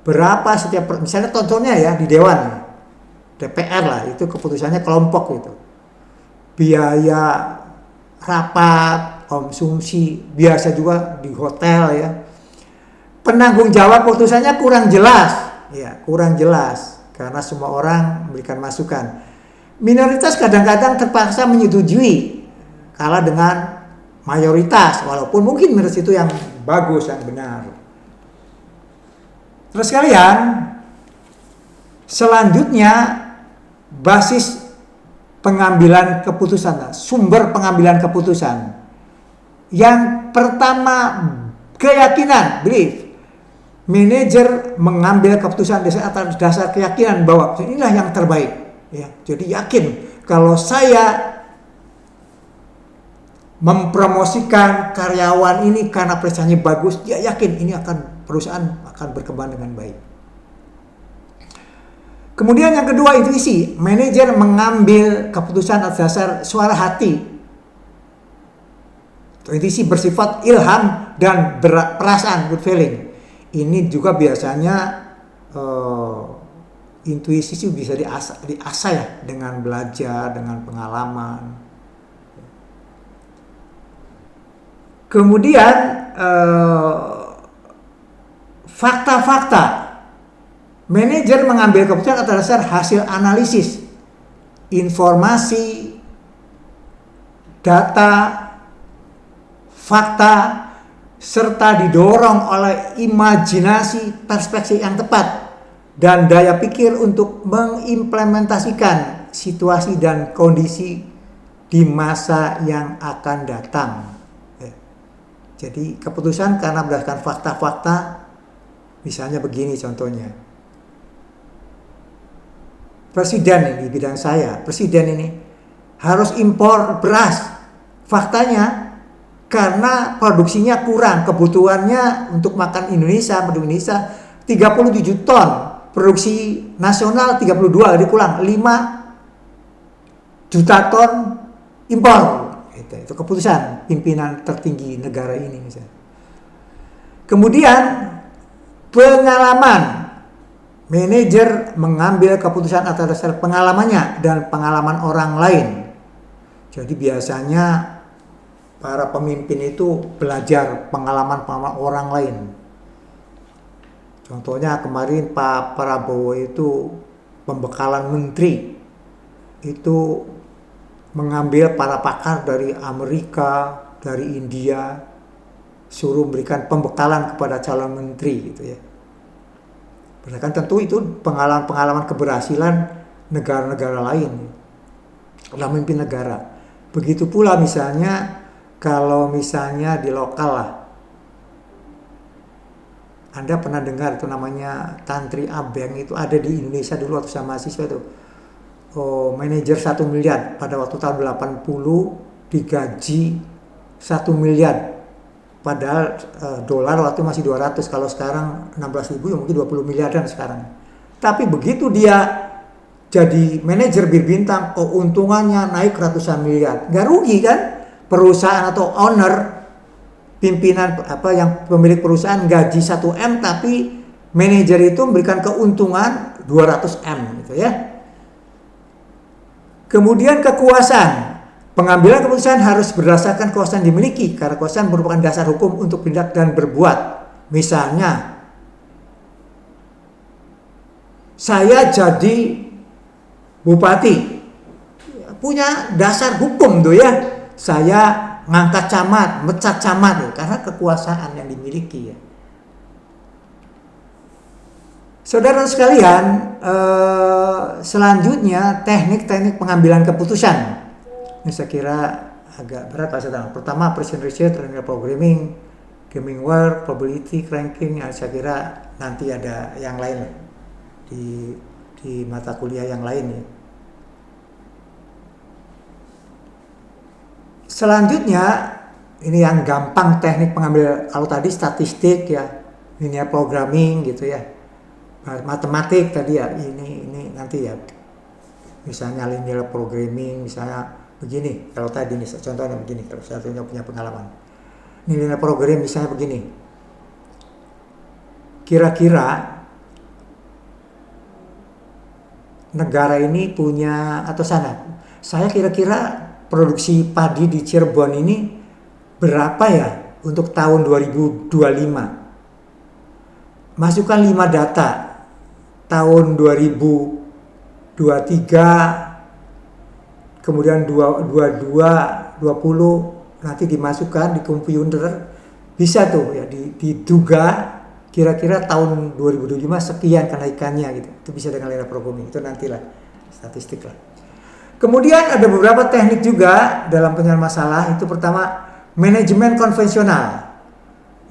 berapa setiap, misalnya contohnya ya di dewan DPR lah, itu keputusannya kelompok itu. Biaya rapat, konsumsi, biasa juga di hotel ya. Penanggung jawab keputusannya kurang jelas. Ya, kurang jelas karena semua orang memberikan masukan. Minoritas kadang-kadang terpaksa menyetujui kalah dengan mayoritas, walaupun mungkin minoritas itu yang bagus, yang benar. Terus kalian, selanjutnya basis pengambilan keputusan, sumber pengambilan keputusan. Yang pertama, keyakinan, belief. Manajer mengambil keputusan atas dasar keyakinan bahwa inilah yang terbaik. Ya, jadi yakin kalau saya mempromosikan karyawan ini karena prestasinya bagus, dia yakin ini perusahaan akan berkembang dengan baik. Kemudian yang kedua, intuisi. Manajer mengambil keputusan atas dasar suara hati. Intuisi bersifat ilham dan perasaan, good feeling. Ini juga biasanya intuisi sih bisa diasah ya dengan belajar, dengan pengalaman. Kemudian fakta-fakta. Manajer mengambil keputusan atas dasar hasil analisis, informasi, data, fakta, serta didorong oleh imajinasi, perspektif yang tepat, dan daya pikir untuk mengimplementasikan situasi dan kondisi di masa yang akan datang. Jadi keputusan karena berdasarkan fakta-fakta, misalnya begini contohnya. Presiden ini, bidang saya, presiden ini harus impor beras. Faktanya karena produksinya kurang, kebutuhannya untuk makan penduduk Indonesia 37 ton, produksi nasional 32, jadi kurang 5 juta ton impor. Itu keputusan pimpinan tertinggi negara ini misalnya. Kemudian pengalaman. Manajer mengambil keputusan atas dasar pengalamannya dan pengalaman orang lain. Jadi biasanya para pemimpin itu belajar pengalaman orang lain. Contohnya kemarin Pak Prabowo itu pembekalan menteri itu mengambil para pakar dari Amerika, dari India, suruh memberikan pembekalan kepada calon menteri gitu ya. Berdasarkan tentu itu pengalaman keberhasilan negara-negara lain dalam memimpin negara. Begitu pula misalnya kalau misalnya di lokal lah, Anda pernah dengar itu namanya Tantri Abeng, itu ada di Indonesia dulu waktu saya mahasiswa itu. Manajer 1 miliar pada waktu tahun 80 digaji 1 miliar. Padahal dolar waktu masih 200, kalau sekarang 16.000 ya mungkin 20 miliaran sekarang. Tapi begitu dia jadi manajer berbintang, keuntungannya naik ratusan miliar. Gak rugi kan? Perusahaan atau owner, pimpinan yang pemilik perusahaan gaji 1M, tapi manajer itu memberikan keuntungan 200M gitu ya. Kemudian kekuasaan. Pengambilan keputusan harus berdasarkan kekuasaan dimiliki, karena kekuasaan merupakan dasar hukum untuk tindak dan berbuat. Misalnya, saya jadi bupati, punya dasar hukum tuh ya. Saya ngangkat camat, mecat camat, karena kekuasaan yang dimiliki ya. Saudara sekalian, selanjutnya teknik-teknik pengambilan keputusan. Ini saya kira agak berat kalau saya tahu. Pertama, precision research, linear programming, gaming work, probability, ranking, ya saya kira nanti ada yang lain di mata kuliah yang lain ya. Selanjutnya ini yang gampang teknik pengambil, kalau tadi statistik ya, linear programming gitu ya, matematik tadi ya, ini nanti ya, misalnya linear programming misalnya begini, kalau tadi nih contohnya begini, kalau satunya punya pengalaman. Ini linear programming misalnya begini, kira-kira negara ini punya, atau saya kira-kira produksi padi di Cirebon ini berapa ya untuk tahun 2025. Masukkan 5 data tahun 2023, kemudian 22, 20, nanti dimasukkan di komputer, bisa tuh ya diduga kira-kira tahun 2025 sekian kenaikannya gitu. Itu bisa dengan linear programming, itu nantilah statistik lah. Kemudian ada beberapa teknik juga dalam penyelesaian masalah. Itu pertama, manajemen konvensional.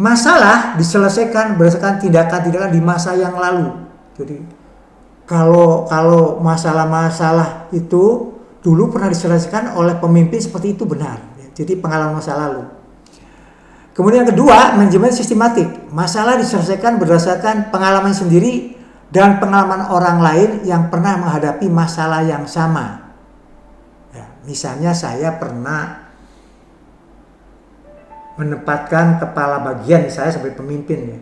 Masalah diselesaikan berdasarkan tindakan-tindakan di masa yang lalu. Jadi kalau masalah-masalah itu dulu pernah diselesaikan oleh pemimpin seperti itu, benar. Jadi pengalaman masa lalu. Kemudian yang kedua, manajemen sistematik. Masalah diselesaikan berdasarkan pengalaman sendiri dan pengalaman orang lain yang pernah menghadapi masalah yang sama. Ya, misalnya saya pernah menempatkan kepala bagian saya sebagai pemimpin ya.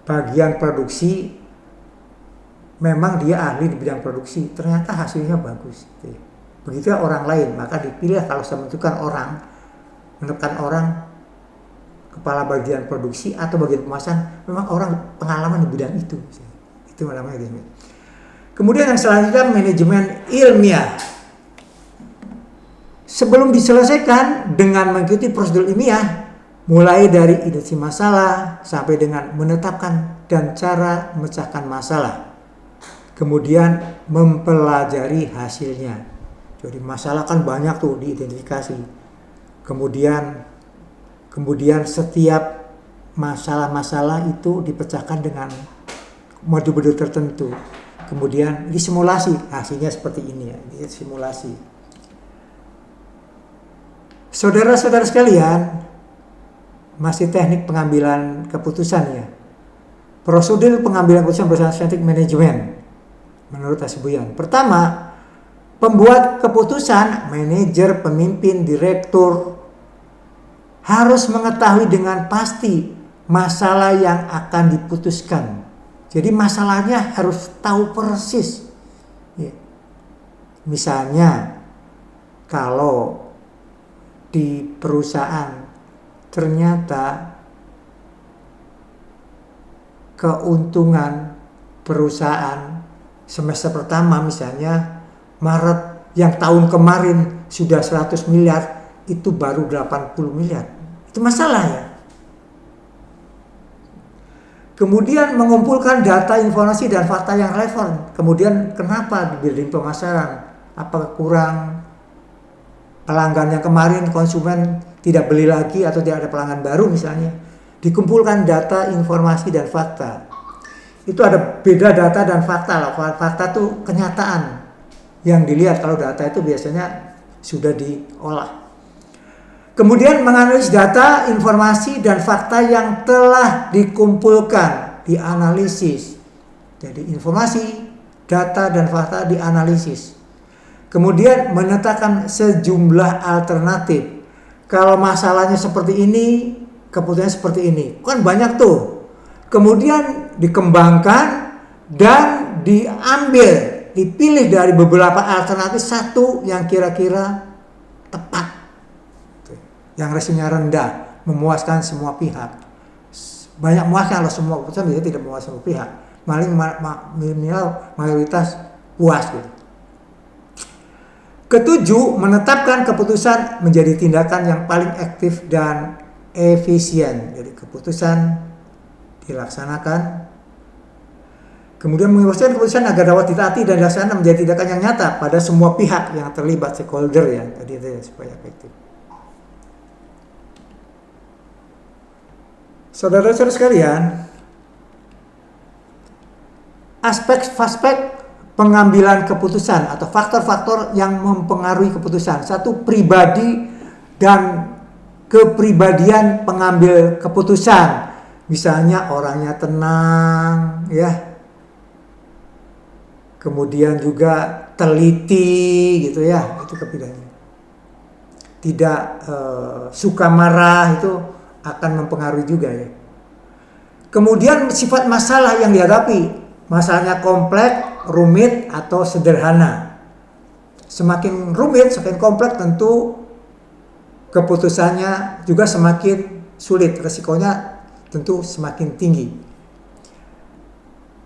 Bagian produksi, memang dia ahli di bidang produksi, ternyata hasilnya bagus. Begitu orang lain, maka dipilih kalau saya menekan orang kepala bagian produksi atau bagian pemasaran, memang orang pengalaman di bidang itu. Itu namanya. Kemudian yang selanjutnya manajemen ilmiah. Sebelum diselesaikan dengan mengikuti prosedur ilmiah, mulai dari identifikasi masalah sampai dengan menetapkan dan cara memecahkan masalah. Kemudian mempelajari hasilnya. Jadi masalah kan banyak tuh diidentifikasi. Kemudian setiap masalah-masalah itu dipecahkan dengan modul-modul tertentu. Kemudian disimulasi, hasilnya seperti ini ya, disimulasi. Saudara-saudara sekalian, masih teknik pengambilan keputusan ya. Prosedur pengambilan keputusan berdasarkan scientific management menurut Hasibuan. Pertama, pembuat keputusan, manajer, pemimpin, direktur harus mengetahui dengan pasti masalah yang akan diputuskan. Jadi masalahnya harus tahu persis. Ya. Misalnya, kalau di perusahaan ternyata keuntungan perusahaan semester pertama misalnya Maret yang tahun kemarin sudah 100 miliar, itu baru 80 miliar. Itu masalah ya. Kemudian mengumpulkan data, informasi, dan fakta yang relevan. Kemudian kenapa di building pemasaran? Apakah kurang pelanggan yang kemarin, konsumen tidak beli lagi atau tidak ada pelanggan baru misalnya. Dikumpulkan data, informasi, dan fakta. Itu ada beda data dan fakta loh. Fakta itu kenyataan yang dilihat, kalau data itu biasanya sudah diolah. Kemudian menganalisis data, informasi, dan fakta yang telah dikumpulkan, dianalisis. Jadi informasi, data, dan fakta dianalisis. Kemudian menetapkan sejumlah alternatif. Kalau masalahnya seperti ini, keputusannya seperti ini. Kan banyak tuh. Kemudian dikembangkan dan diambil, dipilih dari beberapa alternatif satu yang kira-kira tepat. Yang resikonya rendah, memuaskan semua pihak. Banyak muaskan kalau semua keputusan biasanya tidak memuaskan semua pihak. Minimal mayoritas puas gitu. Ketujuh, menetapkan keputusan menjadi tindakan yang paling aktif dan efisien. Jadi keputusan dilaksanakan. Kemudian menguasai keputusan agar dapat ditaati dan dilaksanakan menjadi tindakan yang nyata pada semua pihak yang terlibat, stakeholder ya. Tadi itu supaya efektif. Saudara-saudara sekalian, aspek-aspek pengambilan keputusan atau faktor-faktor yang mempengaruhi keputusan. Satu, pribadi dan kepribadian pengambil keputusan. Misalnya orangnya tenang, ya. Kemudian juga teliti, gitu ya. Itu kepribadian. Tidak suka marah, itu akan mempengaruhi juga ya. Kemudian sifat masalah yang dihadapi. Masalahnya kompleks, rumit, atau sederhana. Semakin rumit, semakin kompleks, tentu keputusannya juga semakin sulit. Resikonya tentu semakin tinggi.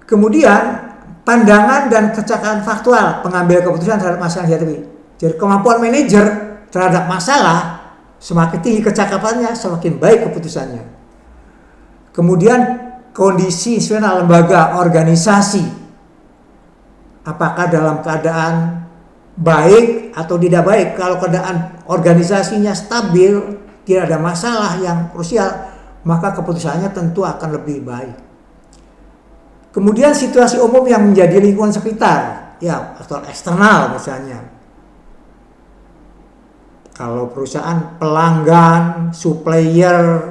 Kemudian, pandangan dan kecakapan faktual pengambil keputusan terhadap masalah yang dihadapi. Jadi kemampuan manajer terhadap masalah, semakin tinggi kecakapannya, semakin baik keputusannya. Kemudian, kondisi institusional lembaga organisasi, apakah dalam keadaan baik atau tidak baik. Kalau keadaan organisasinya stabil, tidak ada masalah yang krusial, maka keputusannya tentu akan lebih baik. Kemudian situasi umum yang menjadi lingkungan sekitar, ya faktor eksternal misalnya. Kalau perusahaan, pelanggan, supplier,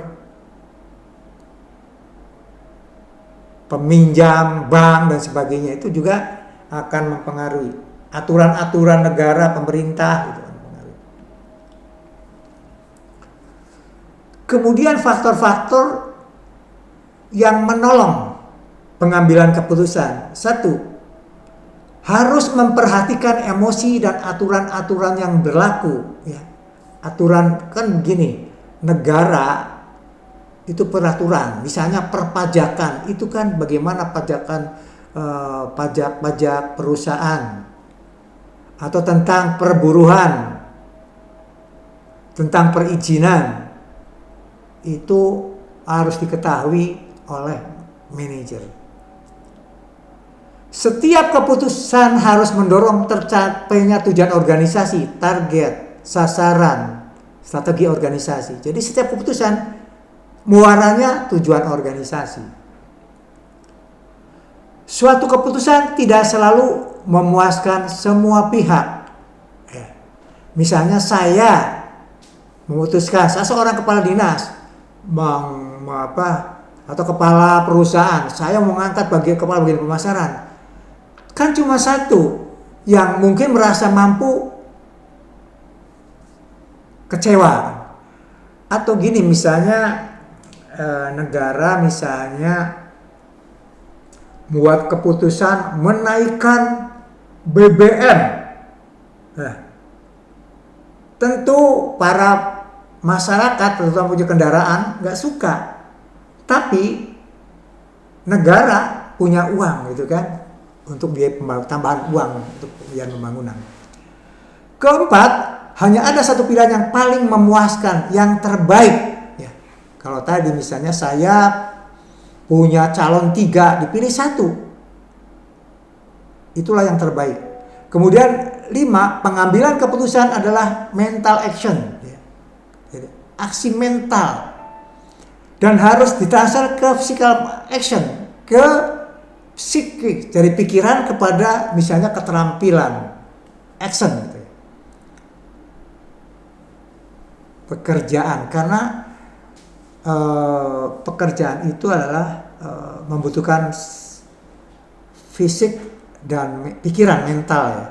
peminjam, bank, dan sebagainya, itu juga akan mempengaruhi. Aturan-aturan negara, pemerintah, itu akan mempengaruhi. Kemudian faktor-faktor yang menolong pengambilan keputusan. Satu, harus memperhatikan emosi dan aturan-aturan yang berlaku. Ya. Aturan kan begini, negara itu peraturan, misalnya perpajakan, itu kan bagaimana pajakan pajak perusahaan, atau tentang perburuhan, tentang perizinan, itu harus diketahui oleh manajer. Setiap keputusan harus mendorong tercapainya tujuan organisasi, target, sasaran, strategi organisasi. Jadi setiap keputusan muaranya tujuan organisasi. Suatu keputusan tidak selalu memuaskan semua pihak. Misalnya saya memutuskan, saya seorang kepala dinas, atau kepala perusahaan, saya mengangkat kepala bagian pemasaran. Kan cuma satu yang mungkin merasa mampu, kecewa. Atau gini misalnya, negara misalnya buat keputusan menaikkan BBM. Tentu para masyarakat, terutama punya kendaraan, nggak suka. Tapi negara punya uang, gitu kan, untuk biaya tambahan uang untuk biaya pembangunan. Keempat, hanya ada satu pilihan yang paling memuaskan, yang terbaik. Kalau tadi misalnya saya punya calon 3, dipilih 1. Itulah yang terbaik. Kemudian 5, pengambilan keputusan adalah mental action. Jadi, aksi mental. Dan harus ditransfer ke physical action, ke psikis, dari pikiran kepada misalnya keterampilan, action. Pekerjaan, karena pekerjaan itu adalah membutuhkan fisik dan pikiran, mental ya.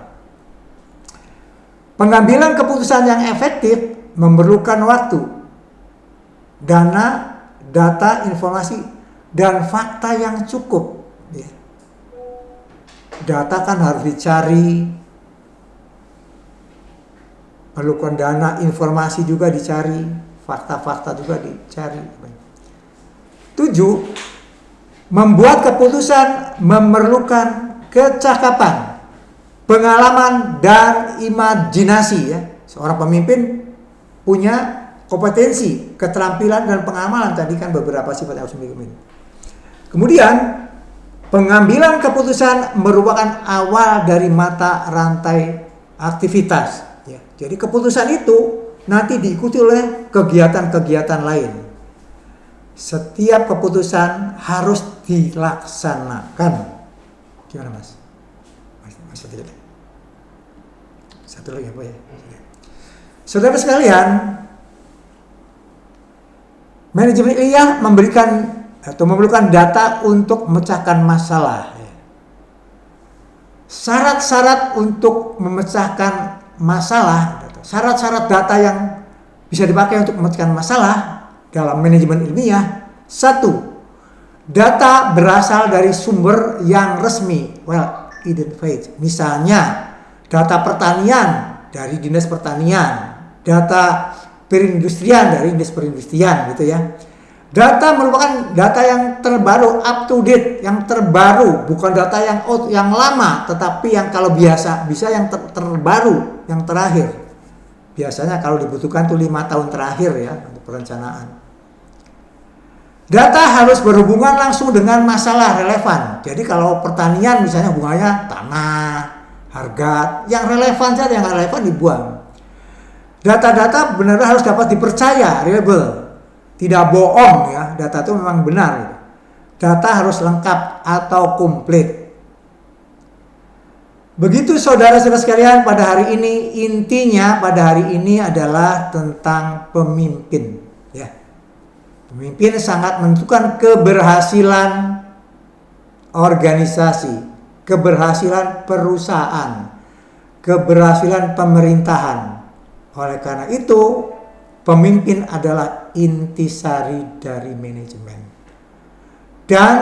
Pengambilan keputusan yang efektif memerlukan waktu, dana, data, informasi, dan fakta yang cukup. Ya. Data kan harus dicari, perlukan dana, informasi juga dicari, fakta-fakta juga dicari. 7, membuat keputusan memerlukan kecakapan, pengalaman, dan imajinasi. Ya. Seorang pemimpin punya kompetensi, keterampilan, dan pengamalan. Tadi kan beberapa sifat yang harus dimiliki. Kemudian, pengambilan keputusan merupakan awal dari mata rantai aktivitas. Ya. Jadi keputusan itu nanti diikuti oleh kegiatan-kegiatan lain. setiap keputusan harus dilaksanakan. Gimana Mas? Mas satu lagi apa ya? Saudara sekalian, manajemen ilmiah memberikan atau memerlukan data untuk memecahkan masalah. Syarat-syarat untuk memecahkan masalah, syarat-syarat data yang bisa dipakai untuk memecahkan masalah dalam manajemen ilmiah. 1. Data berasal dari sumber yang resmi, well identified. Misalnya, data pertanian dari Dinas Pertanian, data perindustrian dari Dinas Perindustrian gitu ya. Data merupakan data yang terbaru, up to date, yang terbaru, bukan data yang lama, tetapi yang kalau biasa bisa yang terbaru, yang terakhir. Biasanya kalau dibutuhkan tuh 5 tahun terakhir ya untuk perencanaan. Data harus berhubungan langsung dengan masalah relevan. Jadi kalau pertanian misalnya hubungannya tanah, harga, yang relevan saja, yang relevan dibuang. Data-data benar-benar harus dapat dipercaya, reliable. Tidak bohong ya, data itu memang benar. Data harus lengkap atau komplit. Begitu saudara-saudara sekalian, pada hari ini intinya pada hari ini adalah tentang pemimpin ya. Pemimpin sangat menentukan keberhasilan organisasi, keberhasilan perusahaan, keberhasilan pemerintahan. Oleh karena itu, pemimpin adalah intisari dari manajemen. Dan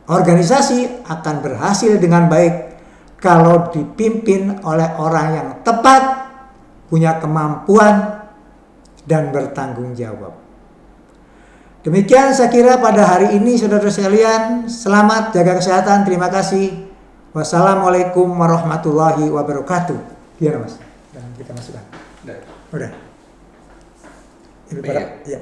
organisasi akan berhasil dengan baik kalau dipimpin oleh orang yang tepat, punya kemampuan, dan bertanggung jawab. Demikian saya kira pada hari ini saudara sekalian, selamat jaga kesehatan, terima kasih. Wassalamualaikum warahmatullahi wabarakatuh. Gimana Mas? Dan kita masukkan. Udah. Iya.